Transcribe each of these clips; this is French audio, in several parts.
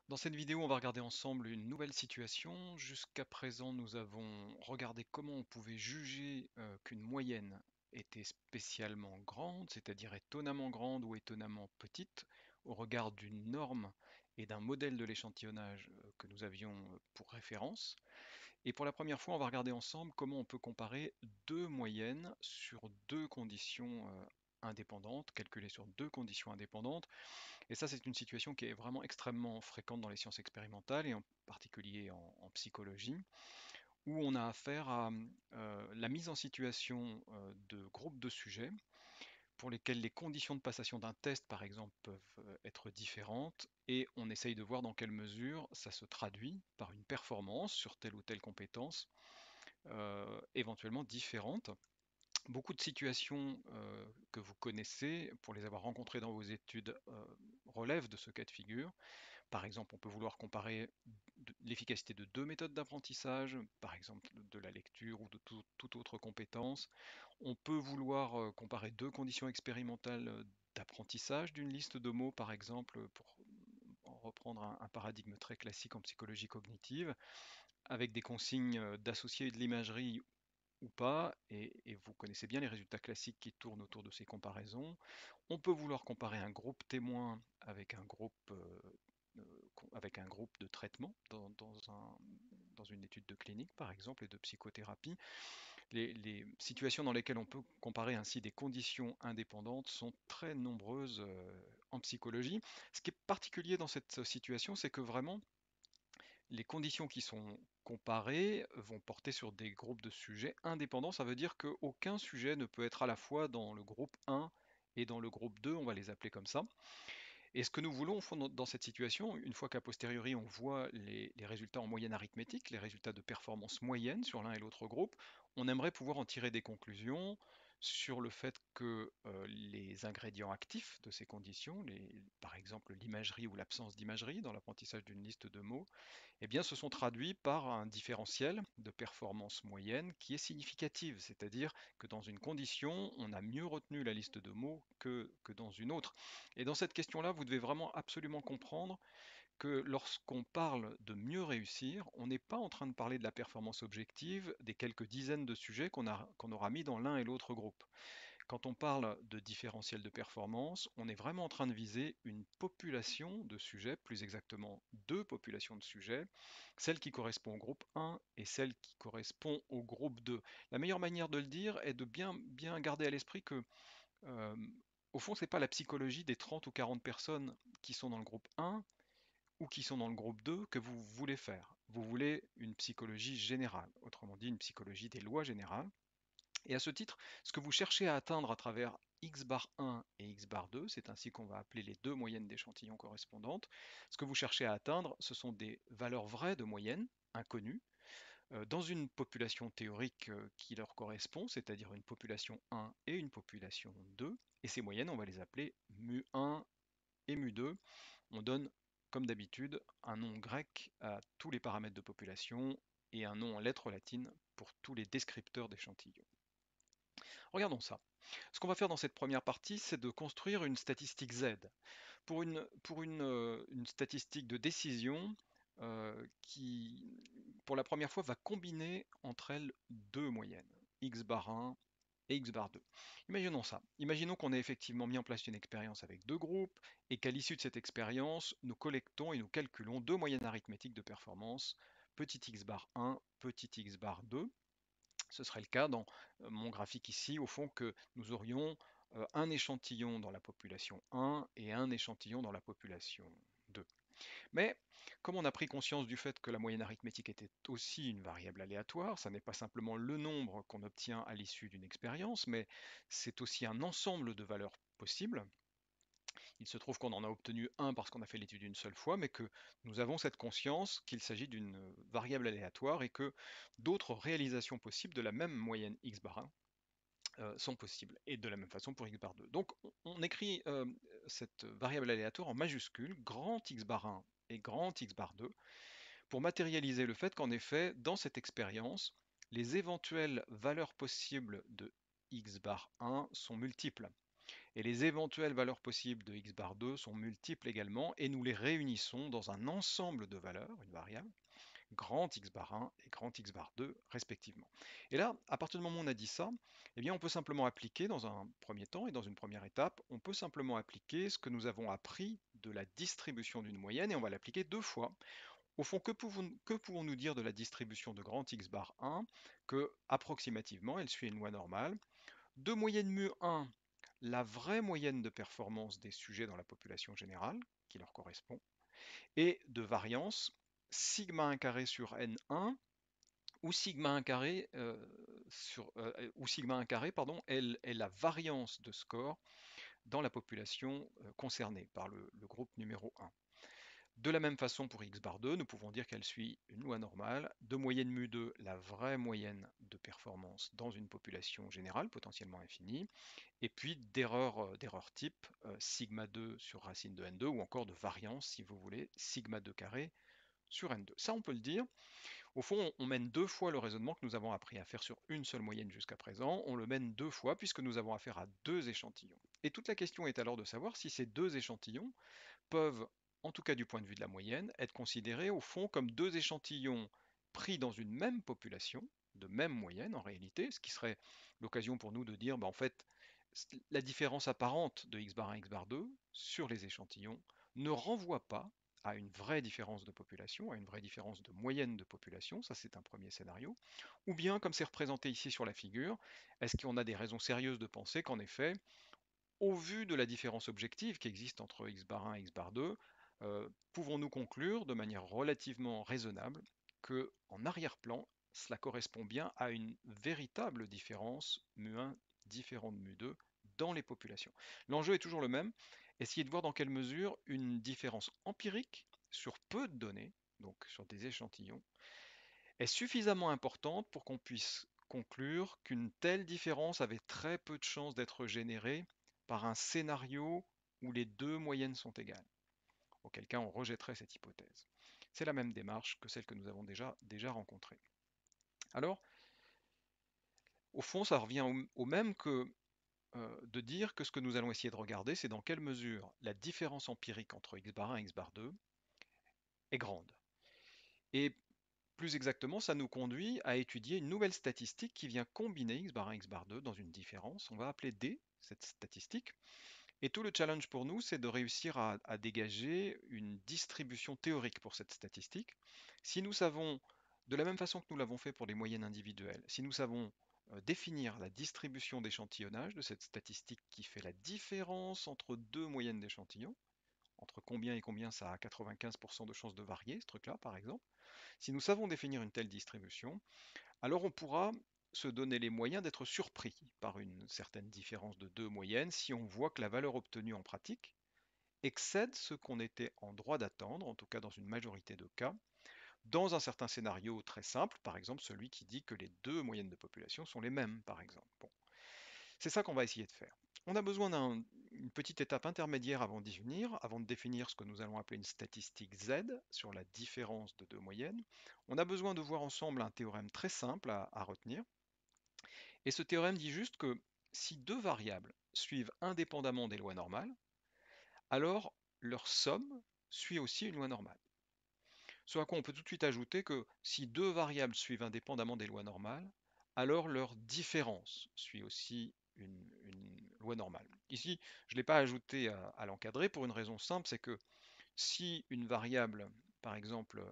Dans cette vidéo, on va regarder ensemble une nouvelle situation. Jusqu'à présent, nous avons regardé comment on pouvait juger qu'une moyenne était spécialement grande, c'est-à-dire étonnamment grande ou étonnamment petite, au regard d'une norme et d'un modèle de l'échantillonnage que nous avions pour référence. Et pour la première fois, on va regarder ensemble comment on peut comparer deux moyennes sur deux conditions indépendantes, calculées sur deux conditions indépendantes. Et ça, c'est une situation qui est vraiment extrêmement fréquente dans les sciences expérimentales et en particulier en psychologie, où on a affaire à la mise en situation de groupes de sujets pour lesquels les conditions de passation d'un test, par exemple, peuvent être différentes, et on essaye de voir dans quelle mesure ça se traduit par une performance sur telle ou telle compétence, éventuellement différente. Beaucoup de situations que vous connaissez, pour les avoir rencontrées dans vos études, relèvent de ce cas de figure. Par exemple, on peut vouloir comparer l'efficacité de deux méthodes d'apprentissage, par exemple de la lecture ou de toute autre compétence. On peut vouloir comparer deux conditions expérimentales d'apprentissage d'une liste de mots, par exemple, pour reprendre un paradigme très classique en psychologie cognitive, avec des consignes d'associer de l'imagerie ou pas, et vous connaissez bien les résultats classiques qui tournent autour de ces comparaisons. On peut vouloir comparer un groupe témoin avec un groupe de traitement dans une étude de clinique, par exemple, et de psychothérapie. Les situations dans lesquelles on peut comparer ainsi des conditions indépendantes sont très nombreuses en psychologie. Ce qui est particulier dans cette situation, c'est que vraiment, les conditions qui sont comparées vont porter sur des groupes de sujets indépendants. Ça veut dire qu'aucun sujet ne peut être à la fois dans le groupe 1 et dans le groupe 2, on va les appeler comme ça. Et ce que nous voulons au fond dans cette situation, une fois qu'a posteriori on voit les résultats en moyenne arithmétique, les résultats de performance moyenne sur l'un et l'autre groupe, on aimerait pouvoir en tirer des conclusions sur le fait que les ingrédients actifs de ces conditions, par exemple l'imagerie ou l'absence d'imagerie dans l'apprentissage d'une liste de mots, eh bien, se sont traduits par un différentiel de performance moyenne qui est significatif, c'est-à-dire que dans une condition, on a mieux retenu la liste de mots que dans une autre. Et dans cette question-là, vous devez vraiment absolument comprendre que lorsqu'on parle de mieux réussir, on n'est pas en train de parler de la performance objective des quelques dizaines de sujets qu'on aura mis dans l'un et l'autre groupe. Quand on parle de différentiel de performance, on est vraiment en train de viser une population de sujets, plus exactement deux populations de sujets, celle qui correspond au groupe 1 et celle qui correspond au groupe 2. La meilleure manière de le dire est de bien garder à l'esprit que, euh, au fond, ce n'est pas la psychologie des 30 ou 40 personnes qui sont dans le groupe 1 ou qui sont dans le groupe 2 que vous voulez faire. Vous voulez une psychologie générale, autrement dit une psychologie des lois générales. Et à ce titre, ce que vous cherchez à atteindre à travers x bar 1 et x bar 2, c'est ainsi qu'on va appeler les deux moyennes d'échantillons correspondantes, ce que vous cherchez à atteindre, ce sont des valeurs vraies de moyenne, inconnues, dans une population théorique qui leur correspond, c'est-à-dire une population 1 et une population 2, et ces moyennes, on va les appeler mu1 et mu2. On donne, comme d'habitude, un nom grec à tous les paramètres de population et un nom en lettres latines pour tous les descripteurs d'échantillons. Regardons ça. Ce qu'on va faire dans cette première partie, c'est de construire une statistique Z. Pour une statistique de décision qui, pour la première fois, va combiner entre elles deux moyennes, x bar 1 et x bar 2. Imaginons ça. Imaginons qu'on ait effectivement mis en place une expérience avec deux groupes et qu'à l'issue de cette expérience, nous collectons et nous calculons deux moyennes arithmétiques de performance, petit x bar 1, petit x bar 2. Ce serait le cas dans mon graphique ici, au fond, que nous aurions un échantillon dans la population 1 et un échantillon dans la population 2. Mais comme on a pris conscience du fait que la moyenne arithmétique était aussi une variable aléatoire, ça n'est pas simplement le nombre qu'on obtient à l'issue d'une expérience, mais c'est aussi un ensemble de valeurs possibles. Il se trouve qu'on en a obtenu un parce qu'on a fait l'étude une seule fois, mais que nous avons cette conscience qu'il s'agit d'une variable aléatoire et que d'autres réalisations possibles de la même moyenne x bar 1 sont possibles, et de la même façon pour x bar 2. Donc on écrit cette variable aléatoire en majuscule, grand x bar 1 et grand x bar 2, pour matérialiser le fait qu'en effet, dans cette expérience, les éventuelles valeurs possibles de x bar 1 sont multiples. Et les éventuelles valeurs possibles de x bar 2 sont multiples également, et nous les réunissons dans un ensemble de valeurs, une variable, grand X bar 1 et grand X bar 2 respectivement. Et là, à partir du moment où on a dit ça, eh bien on peut simplement appliquer dans un premier temps et dans une première étape, on peut simplement appliquer ce que nous avons appris de la distribution d'une moyenne et on va l'appliquer deux fois. Au fond, que pouvons-nous dire de la distribution de grand X bar 1? Que approximativement, elle suit une loi normale. De moyenne mu 1, la vraie moyenne de performance des sujets dans la population générale, qui leur correspond, et de variance sigma 1 carré sur n1 où sigma 1 carré, où sigma 1 carré pardon, est la variance de score dans la population concernée par le groupe numéro 1. De la même façon pour x bar 2, nous pouvons dire qu'elle suit une loi normale, de moyenne mu 2, la vraie moyenne de performance dans une population générale potentiellement infinie, et puis d'erreur type sigma 2 sur racine de n2, ou encore de variance, si vous voulez, sigma 2 carré sur n2. Ça, on peut le dire. Au fond, on mène deux fois le raisonnement que nous avons appris à faire sur une seule moyenne jusqu'à présent. On le mène deux fois puisque nous avons affaire à deux échantillons. Et toute la question est alors de savoir si ces deux échantillons peuvent, en tout cas du point de vue de la moyenne, être considérés au fond comme deux échantillons pris dans une même population, de même moyenne en réalité, ce qui serait l'occasion pour nous de dire, en fait, la différence apparente de x bar 1 x bar 2 sur les échantillons ne renvoie pas à une vraie différence de population, à une vraie différence de moyenne de population, ça c'est un premier scénario, ou bien comme c'est représenté ici sur la figure, est-ce qu'on a des raisons sérieuses de penser qu'en effet, au vu de la différence objective qui existe entre x bar 1 et x bar 2, pouvons-nous conclure de manière relativement raisonnable que en arrière-plan, cela correspond bien à une véritable différence mu1 différent de mu2 dans les populations. L'enjeu est toujours le même, essayer de voir dans quelle mesure une différence empirique sur peu de données, donc sur des échantillons, est suffisamment importante pour qu'on puisse conclure qu'une telle différence avait très peu de chances d'être générée par un scénario où les deux moyennes sont égales, auquel cas on rejetterait cette hypothèse. C'est la même démarche que celle que nous avons déjà rencontrée. Alors, au fond, ça revient au même que de dire que ce que nous allons essayer de regarder, c'est dans quelle mesure la différence empirique entre x bar 1 et x bar 2 est grande. Et plus exactement, ça nous conduit à étudier une nouvelle statistique qui vient combiner x bar 1 et x bar 2 dans une différence. On va appeler D cette statistique. Et tout le challenge pour nous, c'est de réussir à dégager une distribution théorique pour cette statistique. Si nous savons, de la même façon que nous l'avons fait pour les moyennes individuelles, si nous savons définir la distribution d'échantillonnage de cette statistique qui fait la différence entre deux moyennes d'échantillons, entre combien et combien ça a 95% de chances de varier, ce truc-là par exemple, si nous savons définir une telle distribution, alors on pourra se donner les moyens d'être surpris par une certaine différence de deux moyennes si on voit que la valeur obtenue en pratique excède ce qu'on était en droit d'attendre, en tout cas dans une majorité de cas, dans un certain scénario très simple, par exemple celui qui dit que les deux moyennes de population sont les mêmes, par exemple. Bon. C'est ça qu'on va essayer de faire. On a besoin d'une petite étape intermédiaire avant d'y venir, avant de définir ce que nous allons appeler une statistique Z sur la différence de deux moyennes. On a besoin de voir ensemble un théorème très simple à retenir. Et ce théorème dit juste que si deux variables suivent indépendamment des lois normales, alors leur somme suit aussi une loi normale. Ce à quoi on peut tout de suite ajouter que si deux variables suivent indépendamment des lois normales, alors leur différence suit aussi une loi normale. Ici, je ne l'ai pas ajouté à l'encadré pour une raison simple, c'est que si une variable, par exemple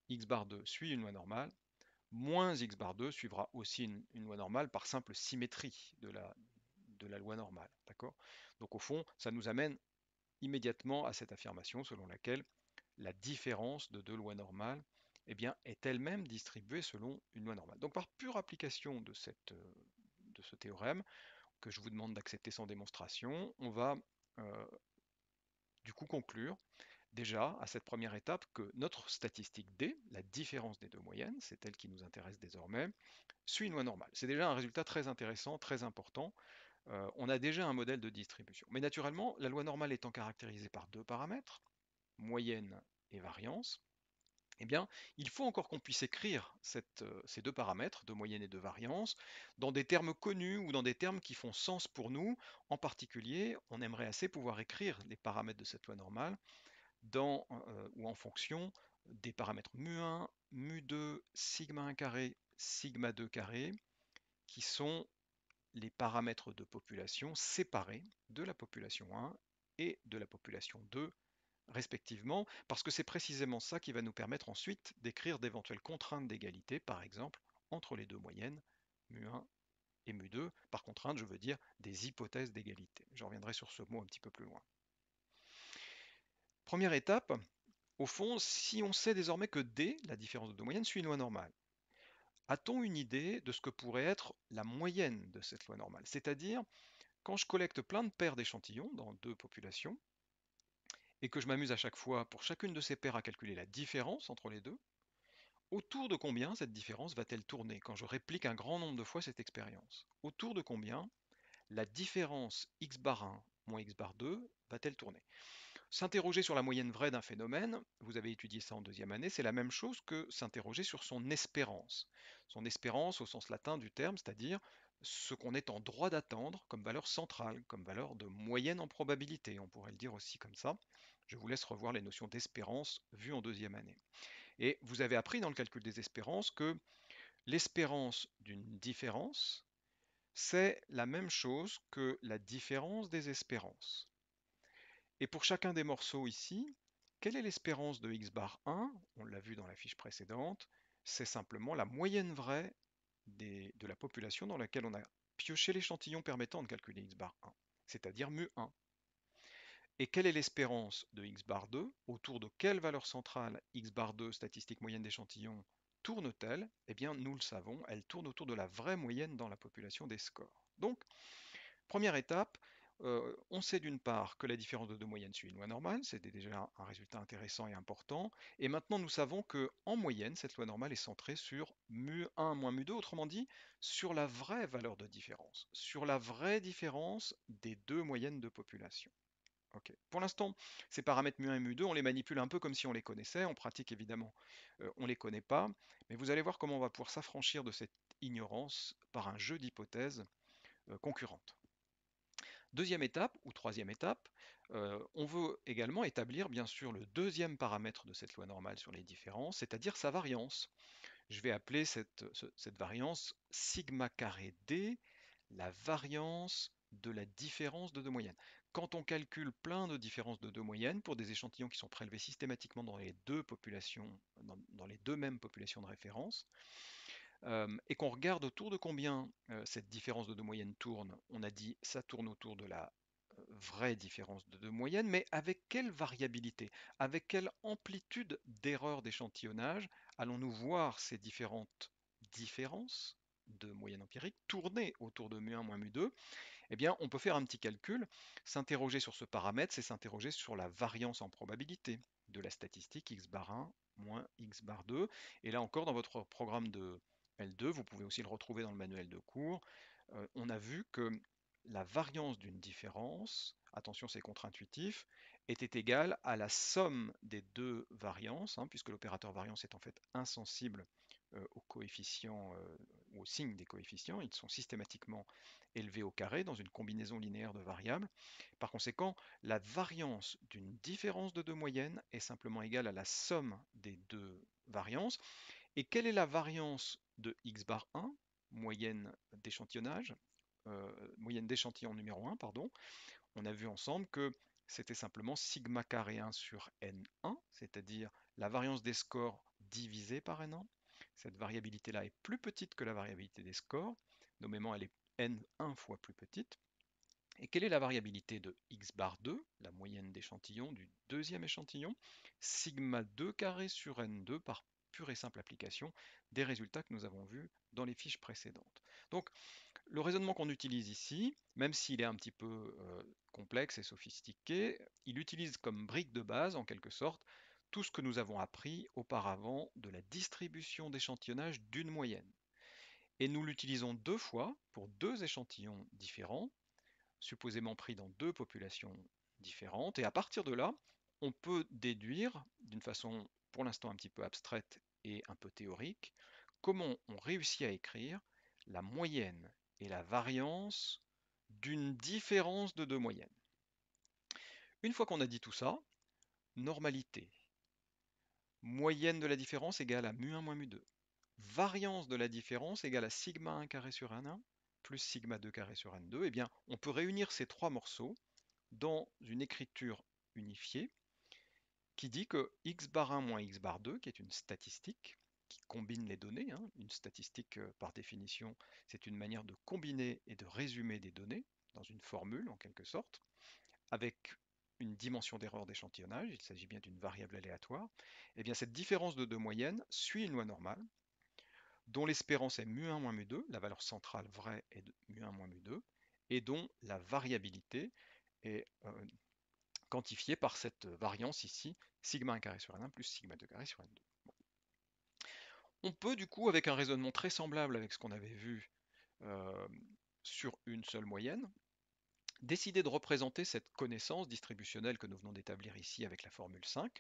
x bar 2, suit une loi normale, moins x bar 2 suivra aussi une loi normale par simple symétrie de la loi normale. D'accord? Donc au fond, ça nous amène immédiatement à cette affirmation selon laquelle la différence de deux lois normales eh bien, est elle-même distribuée selon une loi normale. Donc par pure application de ce théorème, que je vous demande d'accepter sans démonstration, on va euh, du coup conclure déjà à cette première étape que notre statistique D, la différence des deux moyennes, c'est elle qui nous intéresse désormais, suit une loi normale. C'est déjà un résultat très intéressant, très important. On a déjà un modèle de distribution. Mais naturellement, la loi normale étant caractérisée par deux paramètres, moyenne et variance, Eh bien, il faut encore qu'on puisse écrire ces deux paramètres, de moyenne et de variance, dans des termes connus ou dans des termes qui font sens pour nous. En particulier, on aimerait assez pouvoir écrire les paramètres de cette loi normale ou en fonction des paramètres mu1, mu2, sigma 1 carré, sigma 2 carré, qui sont les paramètres de population séparés de la population 1 et de la population 2 respectivement, parce que c'est précisément ça qui va nous permettre ensuite d'écrire d'éventuelles contraintes d'égalité, par exemple, entre les deux moyennes, mu1 et mu2. Par contrainte, je veux dire des hypothèses d'égalité. Je reviendrai sur ce mot un petit peu plus loin. Première étape, au fond, si on sait désormais que D, la différence de deux moyennes, suit une loi normale, a-t-on une idée de ce que pourrait être la moyenne de cette loi normale? C'est-à-dire, quand je collecte plein de paires d'échantillons dans deux populations, et que je m'amuse à chaque fois pour chacune de ces paires à calculer la différence entre les deux, autour de combien cette différence va-t-elle tourner quand je réplique un grand nombre de fois cette expérience? Autour de combien la différence x bar 1 moins x bar 2 va-t-elle tourner? S'interroger sur la moyenne vraie d'un phénomène, vous avez étudié ça en deuxième année, c'est la même chose que s'interroger sur son espérance. Son espérance au sens latin du terme, c'est-à-dire ce qu'on est en droit d'attendre comme valeur centrale, comme valeur de moyenne en probabilité, on pourrait le dire aussi comme ça. Je vous laisse revoir les notions d'espérance vues en deuxième année. Et vous avez appris dans le calcul des espérances que l'espérance d'une différence, c'est la même chose que la différence des espérances. Et pour chacun des morceaux ici, quelle est l'espérance de x bar 1? On l'a vu dans la fiche précédente, c'est simplement la moyenne vraie de la population dans laquelle on a pioché l'échantillon permettant de calculer x bar 1, c'est-à-dire mu 1. Et quelle est l'espérance de x bar 2? Autour de quelle valeur centrale x bar 2, statistique moyenne d'échantillon, tourne-t-elle? Eh bien, nous le savons, elle tourne autour de la vraie moyenne dans la population des scores. Donc, première étape, on sait d'une part que la différence de deux moyennes suit une loi normale, c'était déjà un résultat intéressant et important, et maintenant nous savons que en moyenne, cette loi normale est centrée sur mu1 moins mu2, autrement dit, sur la vraie valeur de différence, sur la vraie différence des deux moyennes de population. Ok. Pour l'instant, ces paramètres mu1 et mu2, on les manipule un peu comme si on les connaissait. En pratique, évidemment, on ne les connaît pas. Mais vous allez voir comment on va pouvoir s'affranchir de cette ignorance par un jeu d'hypothèses concurrentes. Deuxième étape, ou troisième étape, on veut également établir, bien sûr, le deuxième paramètre de cette loi normale sur les différences, c'est-à-dire sa variance. Je vais appeler cette variance sigma carré d, la variance de la différence de deux moyennes. Quand on calcule plein de différences de deux moyennes pour des échantillons qui sont prélevés systématiquement dans les deux populations, dans les deux mêmes populations de référence, et qu'on regarde autour de combien cette différence de deux moyennes tourne, on a dit ça tourne autour de la vraie différence de deux moyennes, mais avec quelle variabilité, avec quelle amplitude d'erreur d'échantillonnage allons-nous voir ces différentes différences de moyenne empirique tourner autour de mu1 moins mu2? Eh bien, on peut faire un petit calcul. S'interroger sur ce paramètre, c'est s'interroger sur la variance en probabilité de la statistique x bar 1 moins x bar 2. Et là encore, dans votre programme de L2, vous pouvez aussi le retrouver dans le manuel de cours, on a vu que la variance d'une différence, attention c'est contre-intuitif, était égale à la somme des deux variances, hein, puisque l'opérateur variance est en fait insensible aux coefficients ou aux signes des coefficients, ils sont systématiquement élevés au carré dans une combinaison linéaire de variables. Par conséquent, la variance d'une différence de deux moyennes est simplement égale à la somme des deux variances. Et quelle est la variance de x bar 1, moyenne d'échantillonnage, moyenne d'échantillon numéro 1, pardon? On a vu ensemble que c'était simplement sigma carré 1 sur n1, c'est-à-dire la variance des scores divisée par n1. Cette variabilité-là est plus petite que la variabilité des scores, nommément elle est n1 fois plus petite. Et quelle est la variabilité de x bar 2, la moyenne d'échantillon du deuxième échantillon? Sigma 2 carré sur n2 par pure et simple application des résultats que nous avons vus dans les fiches précédentes. Donc, le raisonnement qu'on utilise ici, même s'il est un petit peu complexe et sophistiqué, il utilise comme brique de base, en quelque sorte, tout ce que nous avons appris auparavant de la distribution d'échantillonnage d'une moyenne. Et nous l'utilisons deux fois pour deux échantillons différents, supposément pris dans deux populations différentes. Et à partir de là, on peut déduire d'une façon pour l'instant un petit peu abstraite et un peu théorique, comment on réussit à écrire la moyenne et la variance d'une différence de deux moyennes. Une fois qu'on a dit tout ça, normalité, moyenne de la différence égale à mu1 moins mu2. Variance de la différence égale à sigma 1 carré sur n1 plus sigma 2 carré sur n2. Eh bien, on peut réunir ces trois morceaux dans une écriture unifiée qui dit que x bar 1 moins x bar 2, qui est une statistique qui combine les données, hein. Une statistique, par définition, c'est une manière de combiner et de résumer des données dans une formule en quelque sorte, avec une dimension d'erreur d'échantillonnage, il s'agit bien d'une variable aléatoire. Eh bien, cette différence de deux moyennes suit une loi normale dont l'espérance est mu1 moins mu2, la valeur centrale vraie est de mu1 moins mu2, et dont la variabilité est quantifiée par cette variance ici, sigma 1 carré sur n1 plus sigma 2 carré sur n2. Bon. On peut du coup, avec un raisonnement très semblable avec ce qu'on avait vu euh, sur une seule moyenne, décider de représenter cette connaissance distributionnelle que nous venons d'établir ici avec la formule 5.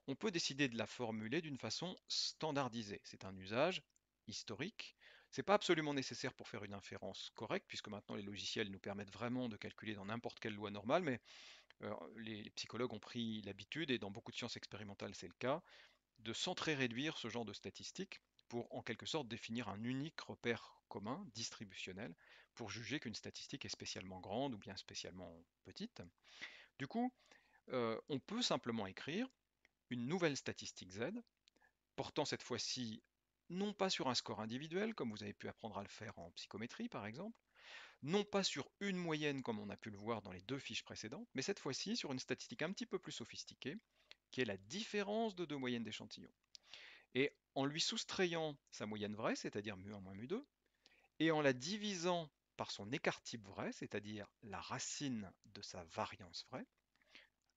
On peut décider de la formuler d'une façon standardisée. C'est un usage historique. Ce n'est pas absolument nécessaire pour faire une inférence correcte, puisque maintenant les logiciels nous permettent vraiment de calculer dans n'importe quelle loi normale, mais les psychologues ont pris l'habitude, et dans beaucoup de sciences expérimentales c'est le cas, de centrer réduire ce genre de statistiques pour en quelque sorte définir un unique repère commun, distributionnel, pour juger qu'une statistique est spécialement grande ou bien spécialement petite. Du coup, on peut simplement écrire une nouvelle statistique Z, portant cette fois-ci non pas sur un score individuel, comme vous avez pu apprendre à le faire en psychométrie par exemple, non pas sur une moyenne comme on a pu le voir dans les deux fiches précédentes, mais cette fois-ci sur une statistique un petit peu plus sophistiquée, qui est la différence de deux moyennes d'échantillons. Et en lui soustrayant sa moyenne vraie, c'est-à-dire mu1 moins mu2, et en la divisant par son écart type vrai, c'est-à-dire la racine de sa variance vraie,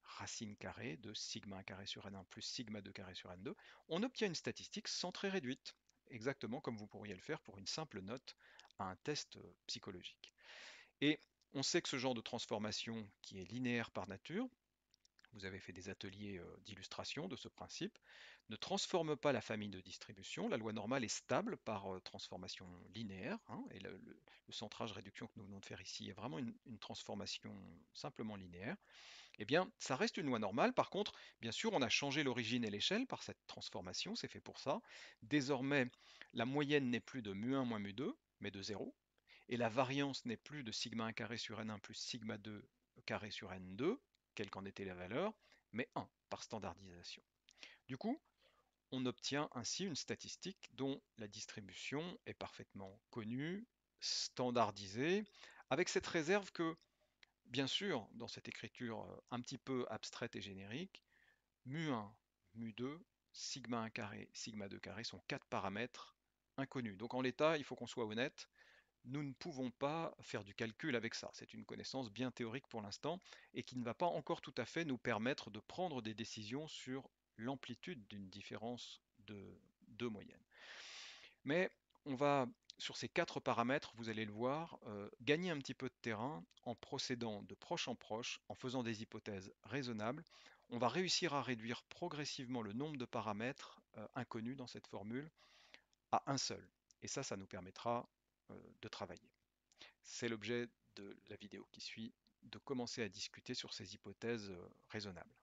racine carrée de sigma 1 carré sur n1 plus sigma 2 carré sur n2, on obtient une statistique centrée réduite, exactement comme vous pourriez le faire pour une simple note à un test psychologique. Et on sait que ce genre de transformation qui est linéaire par nature, vous avez fait des ateliers d'illustration de ce principe, ne transforme pas la famille de distribution. La loi normale est stable par transformation linéaire, hein, et le centrage réduction que nous venons de faire ici est vraiment une transformation simplement linéaire. Eh bien, ça reste une loi normale. Par contre, bien sûr, on a changé l'origine et l'échelle par cette transformation, c'est fait pour ça. Désormais, la moyenne n'est plus de mu1 moins mu2, mais de 0. Et la variance n'est plus de sigma 1 carré sur n1 plus sigma 2 carré sur n2, quelle qu'en était la valeur, mais 1 par standardisation. Du coup, on obtient ainsi une statistique dont la distribution est parfaitement connue, standardisée, avec cette réserve que, bien sûr, dans cette écriture un petit peu abstraite et générique, mu1, mu2, sigma 1 carré, sigma 2 carré sont quatre paramètres inconnus. Donc en l'état, il faut qu'on soit honnête, nous ne pouvons pas faire du calcul avec ça. C'est une connaissance bien théorique pour l'instant et qui ne va pas encore tout à fait nous permettre de prendre des décisions sur l'amplitude d'une différence de deux moyennes. Mais on va, sur ces quatre paramètres, vous allez le voir, gagner un petit peu de terrain en procédant de proche en proche, en faisant des hypothèses raisonnables. On va réussir à réduire progressivement le nombre de paramètres inconnus dans cette formule à un seul. Et ça nous permettra de travailler. C'est l'objet de la vidéo qui suit, de commencer à discuter sur ces hypothèses raisonnables.